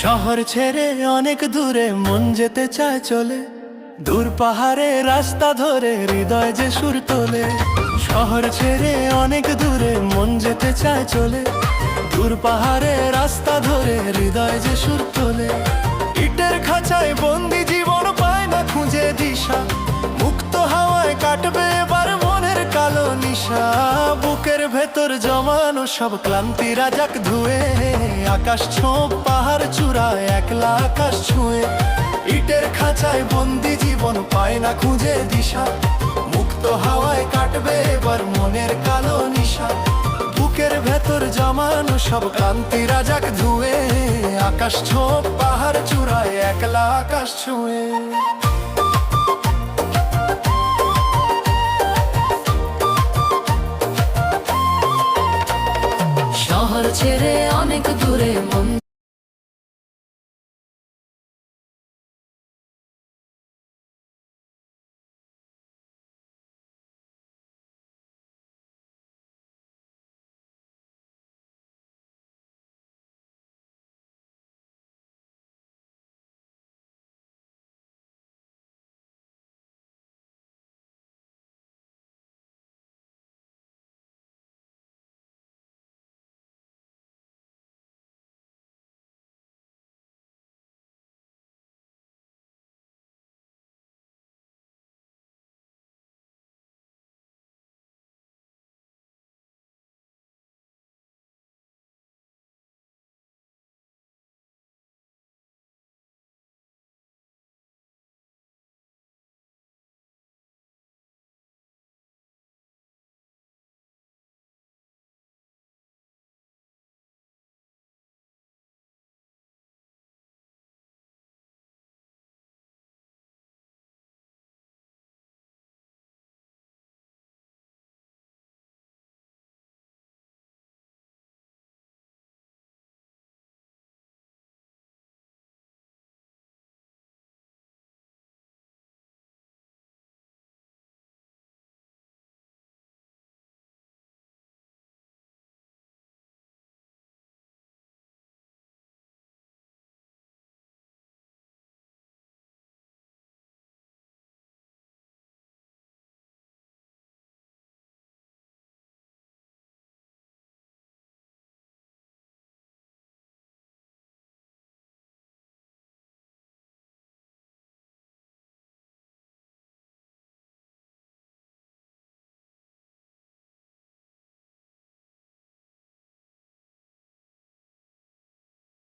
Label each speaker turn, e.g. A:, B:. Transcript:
A: শহর ছেড়ে অনেক দূরে মন যেতে চায় চলে, দূর পাহাড়ে রাস্তা ধরে হৃদয় যে সুর তোলে। শহর ছেড়ে অনেক দূরে মন যেতে চায় চলে, দূর পাহাড়ে রাস্তা ধরে হৃদয় যে সুর তোলে। ইটের খাঁচায় বন্দি জীবন পায় না খুঁজে দিশা, মুক্ত হাওয়ায় কাটবে এবার মনের কালো নিশা। বুকের ভেতর জমানো সব ক্লান্তি রাজাক ধুয়ে, আকাশ ছোঁপ পাহাড় চূড়ায় একলা আকাশ ছুঁয়ে। ইটের খাঁচায় বন্দি জীবন পায় না খুঁজে দিশা, মুক্ত হাওয়ায় কাটবে এবার মনের কালো নিশা। বুকের ভেতর জমানো সব ক্লান্তি রাজাক ধুয়ে, আকাশ ছোঁপ পাহাড় চূড়ায় একলা আকাশ ছুঁয়ে।